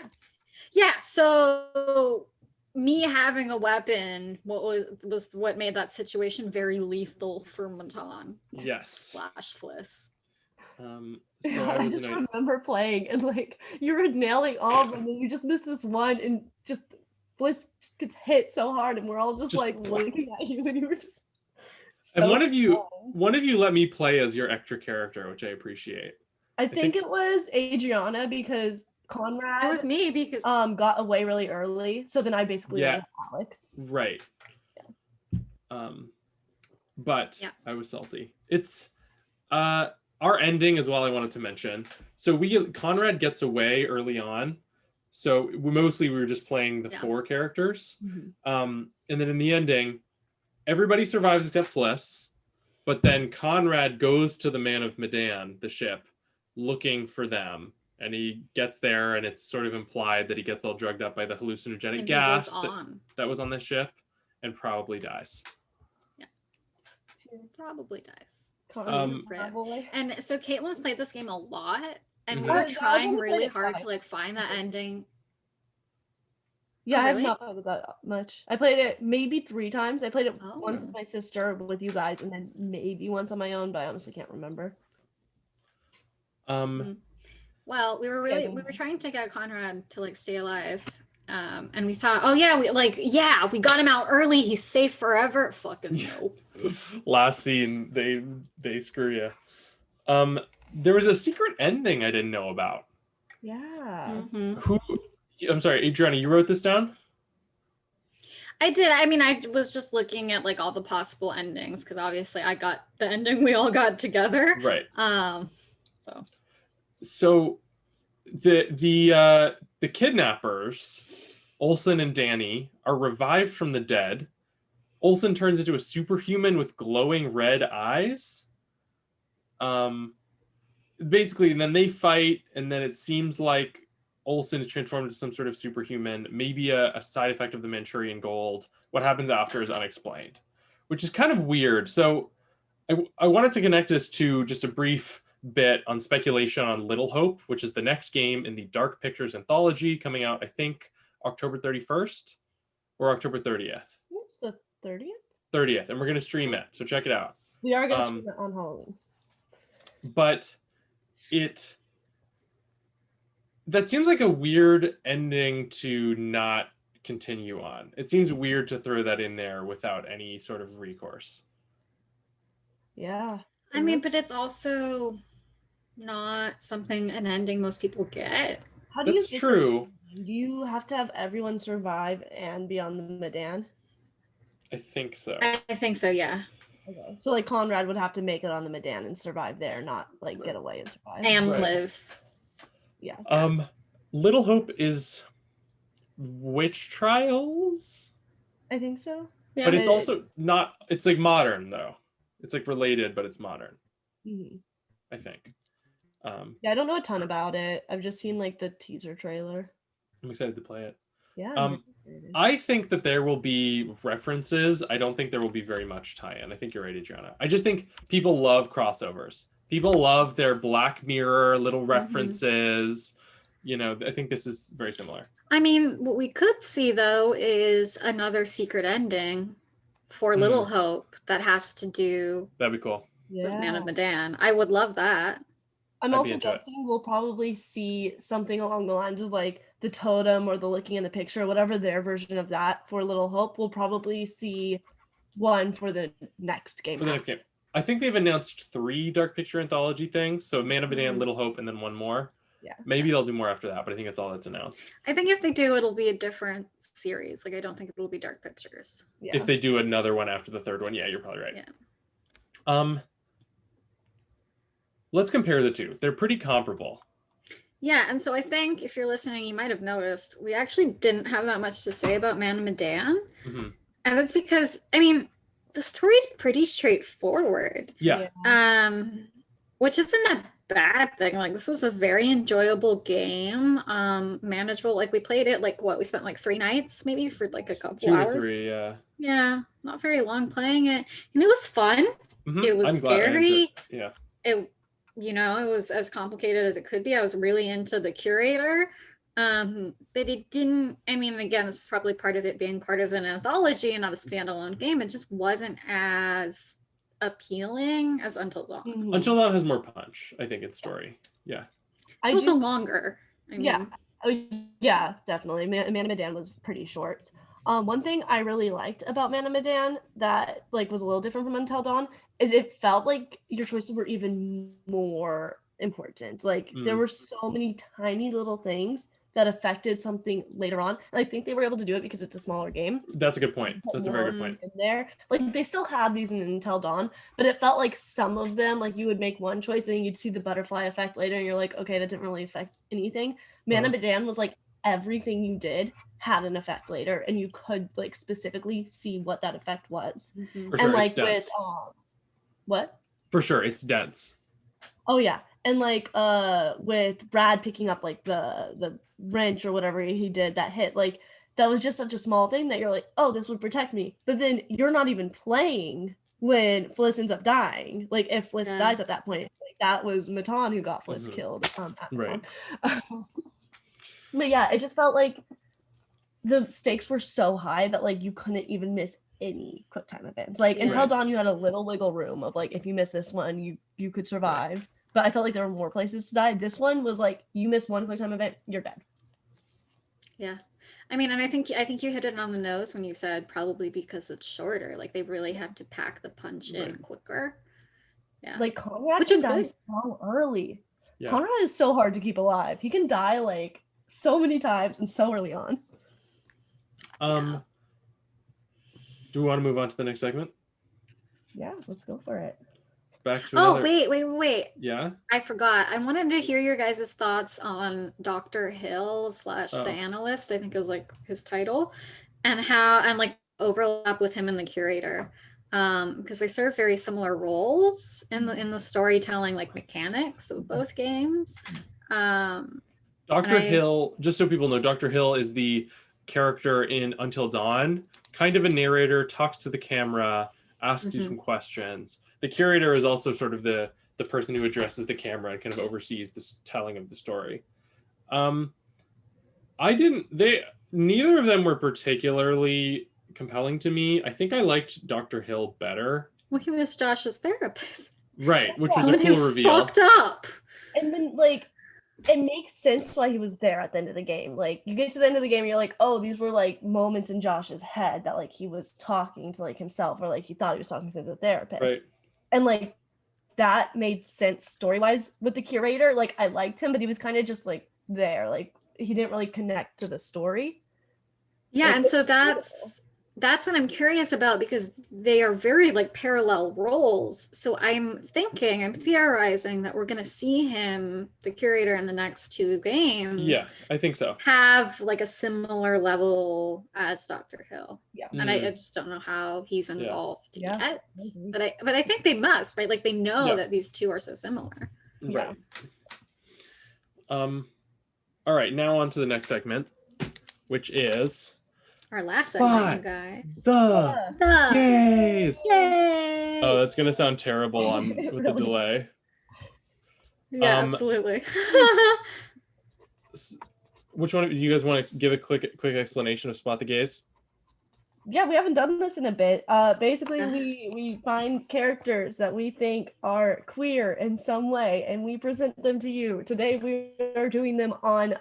Yeah. So me having a weapon, was what made that situation very lethal for Matan Yes. / Fliss. So God, I just remember playing and like you were nailing all of them and you just missed this one and just Bliss just gets hit so hard and we're all just like looking at you and you were just so and one of you let me play as your extra character, which I appreciate. I think it was Adrianna because Conrad It was me because got away really early. So then I basically went with Alex. Right. Yeah. But I was salty. It's our ending as well, I wanted to mention. So Conrad gets away early on. So we were just playing the 4 characters. And then in the ending, everybody survives except Fliss. But then Conrad goes to the Man of Medan, the ship, looking for them. And he gets there and it's sort of implied that he gets all drugged up by the hallucinogenic gas that was on the ship and probably dies. Yeah. Probably dies. And so Caitlin's played this game a lot, and we were trying really hard to like find that ending. Yeah, I have not played it that much. I played it maybe 3 times. I played it once with my sister, with you guys, and then maybe once on my own, but I honestly can't remember. Well, we were trying to get Conrad to like stay alive. And we thought, we got him out early. He's safe forever. Fucking nope. Last scene, they screw you. There was a secret ending I didn't know about. Yeah. I'm sorry, Adrianna, you wrote this down? I did. I mean, I was just looking at like all the possible endings because obviously I got the ending we all got together. Right. So the kidnappers, Olsen and Danny, are revived from the dead. Olsen turns into a superhuman with glowing red eyes. Basically, and then they fight, and then it seems like Olsen is transformed into some sort of superhuman, maybe a side effect of the Manchurian gold. What happens after is unexplained, which is kind of weird. So I wanted to connect this to just a brief bit on speculation on Little Hope, which is the next game in the Dark Pictures anthology coming out, I think, October 31st or October 30th. It's the 30th? 30th, and we're going to stream it, so check it out. We are going to stream it on Halloween. But that seems like a weird ending to not continue on. It seems weird to throw that in there without any sort of recourse. Yeah. I mean, but it's also not an ending most people get. That's true. Do you have to have everyone survive and be on the Medan? I think so. I think so, yeah. Okay. So like Conrad would have to make it on the Medan and survive there, not like get away and survive. And live. Yeah. Little Hope is Witch Trials? I think so. Yeah, but it's also not, it's like modern though. It's like related, but it's modern. I think. Yeah, I don't know a ton about it. I've just seen like the teaser trailer. I'm excited to play it. Yeah. I think that there will be references. I don't think there will be very much tie-in. I think you're right, Adrianna. I just think people love crossovers. People love their Black Mirror little references. You know, I think this is very similar. I mean, what we could see though is another secret ending for Little Hope that has to do That'd be cool. with Man of Medan. I would love that. I'm also guessing we'll probably see something along the lines of like the totem or the looking in the picture, whatever their version of that for Little Hope. We'll probably see one for the next game. I think they've announced 3 Dark Picture anthology things. So Man of Medan, Little Hope, and then one more. Yeah. Maybe they'll do more after that, but I think that's all that's announced. I think if they do, it'll be a different series. Like, I don't think it'll be Dark Pictures. Yeah. If they do another one after the 3rd one, yeah, you're probably right. Yeah. Let's compare the 2. They're pretty comparable. Yeah, and so I think if you're listening, you might have noticed we actually didn't have that much to say about Man of Medan. And that's because, I mean, the story's pretty straightforward. Yeah. Which isn't a bad thing. Like, this was a very enjoyable game, manageable. Like, we played it like what, we spent like 3 nights maybe for like a couple 2 to hours. 3, yeah. Yeah, not very long playing it, and it was fun. It was I'm glad I enjoyed scary. it. Yeah. It, you know, it was as complicated as it could be. I was really into the curator, but it didn't. I mean, again, this is probably part of it being part of an anthology and not a standalone game. It just wasn't as appealing as Until Dawn. Mhm. Until Dawn has more punch, I think, its story. Yeah. I It's also do- longer. I mean, Yeah. Oh, yeah, definitely. Man and Medan was pretty short. One thing I really liked about Man and Medan that like was a little different from Until Dawn is it felt like your choices were even more important. Like there Mm. were so many tiny little things that affected something later on, and I think they were able to do it because it's a smaller game. That's a good point. That's a very good more point. In there, like they still had these in Until Dawn, but it felt like some of them, like you would make one choice, and then you'd see the butterfly effect later, and you're like, okay, that didn't really affect anything. Man and Medan was like everything you did had an effect later, and you could like specifically see what that effect was. mhm. For sure, And it's like dense. with what? For sure, it's dense. Oh yeah, and like with Brad picking up like the wrench or whatever he did that hit, like that was just such a small thing that you're like, oh, this would protect me. But then you're not even playing when Fliss ends up dying. Like if Fliss Yeah. dies at that point, like that was Matan who got Fliss Mhm. killed at the Right. time. But yeah, it just felt like the stakes were so high that like you couldn't even miss any quick time events. Like Until Right. Dawn, you had a little wiggle room of like if you miss this one, you could survive. But I felt like there were more places to die. This one was like you miss one quick time event, you're dead. Yeah. I mean, and I think you hit it on the nose when you said probably because it's shorter. Like they really have to pack the punch in Right. quicker. Yeah. Like Conrad Which can is die good. so early. Yeah. Conrad is so hard to keep alive. He can die like so many times and so early on. Do we want to move on to the next segment? Yeah, let's go for it. Back to Oh, another. wait. Yeah. I forgot. I wanted to hear your guys' thoughts on Dr. Hill / Oh. the analyst, I think is like his title, and how and like overlap with him and the curator. Because they serve very similar roles in the storytelling like mechanics of both games. Dr. Hill, just so people know, Dr. Hill is the character in Until Dawn, kind of a narrator, talks to the camera, asks you Mhm. some questions. The curator is also sort of the person who addresses the camera and kind of oversees this telling of the story. Neither of them were particularly compelling to me. I think I liked Dr. Hill better. Well, he was Josh's therapist. Right, which was Someone a cool who reveal. fucked up. And then like it makes sense why he was there at the end of the game. Like you get to the end of the game, you're like, oh, these were like moments in Josh's head that like he was talking to like himself, or like he thought he was talking to the therapist. Right. And like that made sense story-wise with the curator. Like I liked him, but he was kind of just like there. Like he didn't really connect to the story. Yeah, Like, and so that's what I'm curious about, because they are very like parallel roles. So I'm theorizing that we're going to see him, the curator, in the next 2 games. Yeah, I think so. Have like a similar level as Dr. Hill. Yeah. And I just don't know how he's involved yet. Mhm. But I think they must, right? Like they know Yeah. that these two are so similar. Yeah. Right. All right, now on to the next segment, which is Our last Spot segment, you guys. the The gays. Yay! Oh, that's gonna sound terrible with the Really? delay. Yeah, um, absolutely. Which one do you guys want to give a quick explanation of Spot the Gays? Yeah, we haven't done this in a bit. Basically, we find characters that we think are queer in some way, and we present them to you. Today, we are doing them on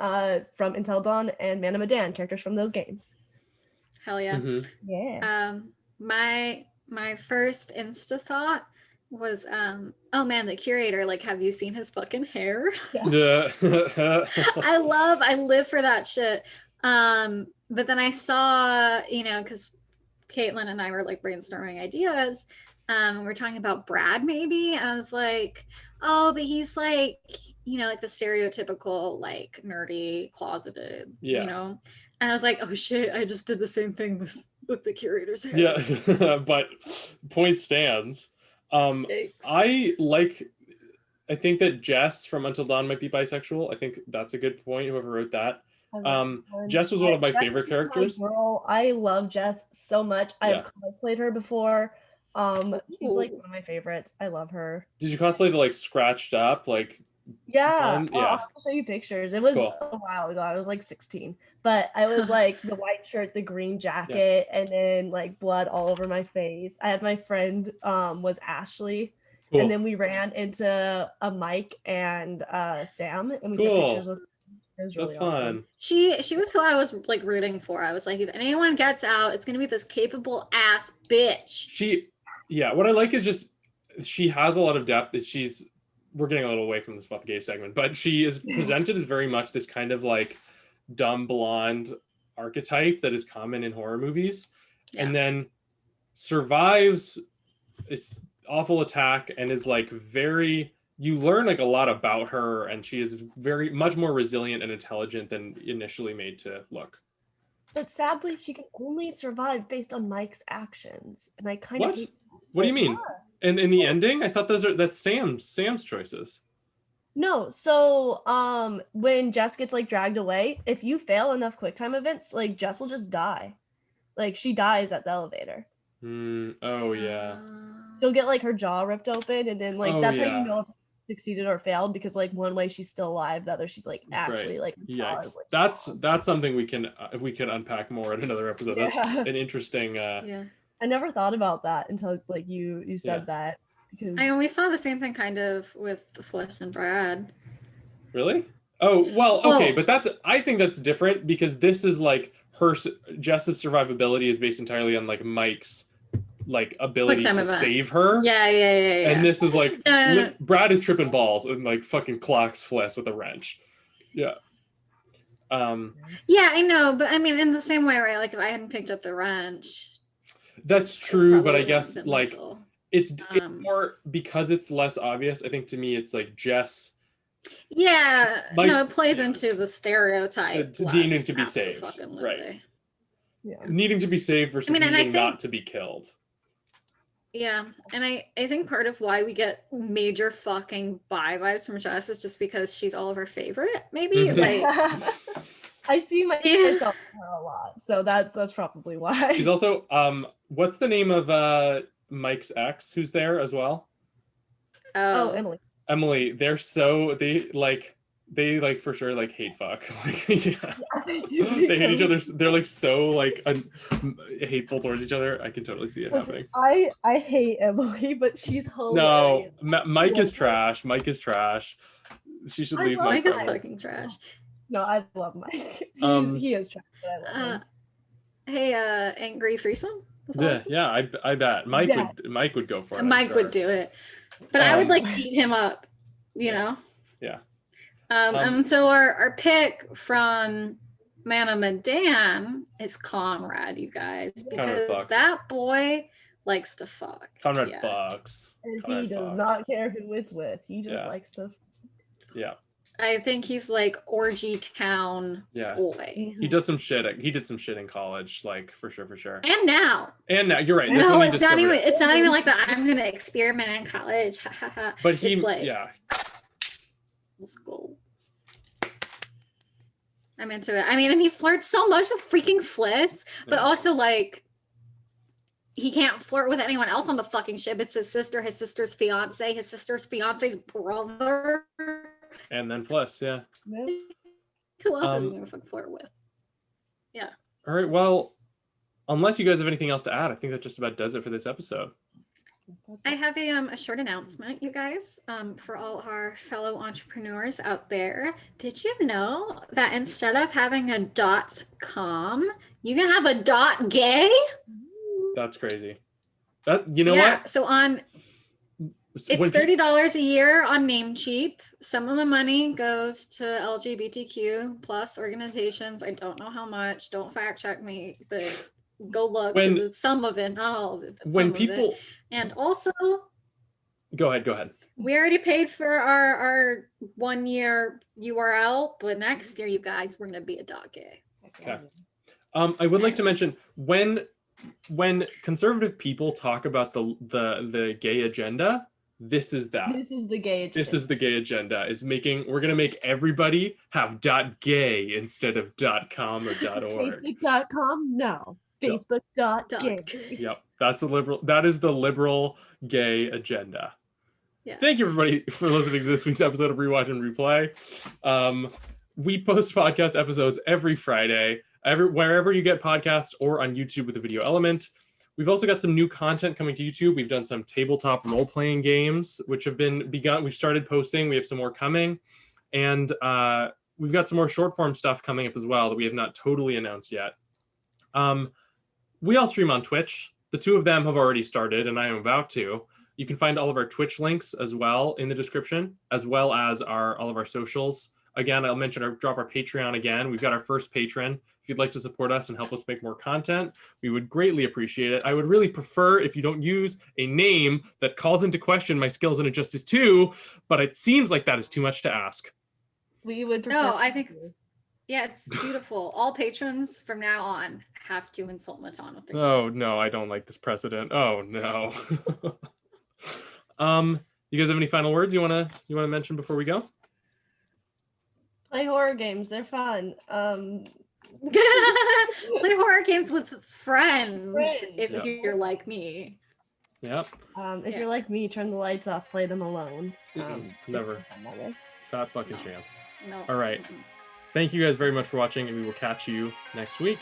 from Until Dawn and Man and Medan, characters from those games. Hell yeah. Mhm. Yeah. My first insta thought was oh man, the curator, like, have you seen his fucking hair? I live for that shit. But then I saw, because Caitlin and I were like brainstorming ideas. We're talking about Brad, maybe. I was like, oh, but he's like, like the stereotypical, like nerdy, closeted, Yeah. And I was like, oh shit, I just did the same thing with the curator's hair. Yeah, but point stands. Thanks. I like I think that Jess from Until Dawn might be bisexual. I think that's a good point. Whoever wrote that. Jess was one of my favorite characters. My girl. I love Jess so much. Yeah. I've cosplayed her before. She's like Ooh. one of my favorites. I love her. Did you cosplay the like scratched up like? Yeah, one? I'll Yeah. have to show you pictures. It was Cool. a while ago. I was like 16, but I was like the white shirt, the green jacket, and then like blood all over my face. I had my friend was Ashley, Cool. and then we ran into a Mike and Sam, and we took Cool. pictures with them. It was really That's awesome. fun. She was who I was like rooting for. I was like, if anyone gets out, it's gonna be this capable ass bitch. What I like is just she has a lot of depth. We're getting a little away from this about the gay segment, but she is presented as very much this kind of like dumb blonde archetype that is common in horror movies, and then survives this awful attack and is like you learn like a lot about her, and she is very much more resilient and intelligent than initially made to look. But sadly, she can only survive based on Mike's actions, and I kind of hate. What do you mean? And in the ending, I thought that's Sam's choices. No, so when Jess gets like dragged away, if you fail enough QuickTime events, like Jess will just die. Like she dies at the elevator. Oh yeah. She'll get like her jaw ripped open, and then like that's how you know if she succeeded or failed, because like one way she's still alive, the other she's like actually like Yikes. That's something we can unpack more in another episode. That's an interesting I never thought about that until like you said that, because I always saw the same thing kind of with Fliss and Brad. Really? Oh, well, okay, but I think that's different, because this is like Jess's survivability is based entirely on like Mike's like ability to save her. Yeah. And this is like Brad is tripping balls and like fucking clocks Fliss with a wrench. Yeah. Yeah, I know, but I mean, in the same way, right? Like if I hadn't picked up the wrench. That's true, but I guess like it's more because it's less obvious. I think to me it's like Jess. Yeah, no, it plays into the stereotype. Needing to be saved, right? Yeah. Needing to be saved versus needing not to be killed. Yeah, and I think part of why we get major fucking bi vibes from Jess is just because she's all of our favorite, maybe. Like I see myself in her a lot, so that's probably why. She's also what's the name of Mike's ex who's there as well? Oh, Emily. Emily, they for sure like hate fuck. Like they hate each other. They're like so like hateful towards each other. I can totally see it happening. I hate Emily, but she's hilarious. No, Mike is trash. Mike is trash. She should leave. Mike is fucking trash. No, I love Mike. He is trash, but I love him. Hey, angry threesome? Yeah, I bet Mike would go for it. Mike would do it, but I would like beat him up, you know. Yeah. And so our pick from Man and Medan is Conrad, you guys, because that boy likes to fuck. Conrad fucks. And he does not care who it's with. He just likes to. Yeah. I think he's like orgy town boy. He does some shit. He did some shit in college, like for sure. And now you're right. No, it's not even like that. I'm gonna experiment in college. But he, let's go. I'm into it. I mean, and he flirts so much with freaking Fliss, but also like he can't flirt with anyone else on the fucking ship. It's his sister, his sister's fiance, his sister's fiance's brother. And then Fliss, Who else is he gonna fucking flirt with? Yeah. All right. Well, unless you guys have anything else to add, I think that just about does it for this episode. I have a short announcement, you guys, for all our fellow entrepreneurs out there. Did you know that instead of having a .com, you can have a .gay? That's crazy. What? So it's $30 a year on Namecheap. Some of the money goes to LGBTQ plus organizations. I don't know how much. Don't fact check me, but go look, because it's some of it, not all of it. When people and also go ahead. We already paid for our 1 year URL, but next year, you guys, we're gonna be a .gay. Okay. I would like to mention when conservative people talk about the gay agenda, This is that. This is the gay agenda. This is the gay agenda. We're gonna make everybody have .gay instead of .com or .org. Facebook.com? No. Yep. Facebook.gay. Yep. That is the liberal gay agenda. Yeah. Thank you everybody for listening to this week's episode of Rewatch and Replay. We post podcast episodes every Friday, wherever you get podcasts or on YouTube with a video element. We've also got some new content coming to YouTube. We've done some tabletop role-playing games, which have been begun. We've started posting. We have some more coming. And we've got some more short-form stuff coming up as well that we have not totally announced yet. We all stream on Twitch. The two of them have already started, and I am about to. You can find all of our Twitch links as well in the description, as well as all of our socials. Again, I'll drop our Patreon again. We've got our first patron. If you'd like to support us and help us make more content, we would greatly appreciate it. I would really prefer if you don't use a name that calls into question my skills in Injustice 2, but it seems like that is too much to ask. We would prefer. No, I think, yeah, it's beautiful. All patrons from now on have to insult Matan. Oh, no, I don't like this precedent. Oh, no. You guys have any final words you wanna mention before we go? Play horror games. They're fun. Play horror games with friends. If Yeah. you're like me. Yep. If you're like me, turn the lights off, play them alone. Never. Fat fucking chance. No. All right. Thank you guys very much for watching, and we will catch you next week.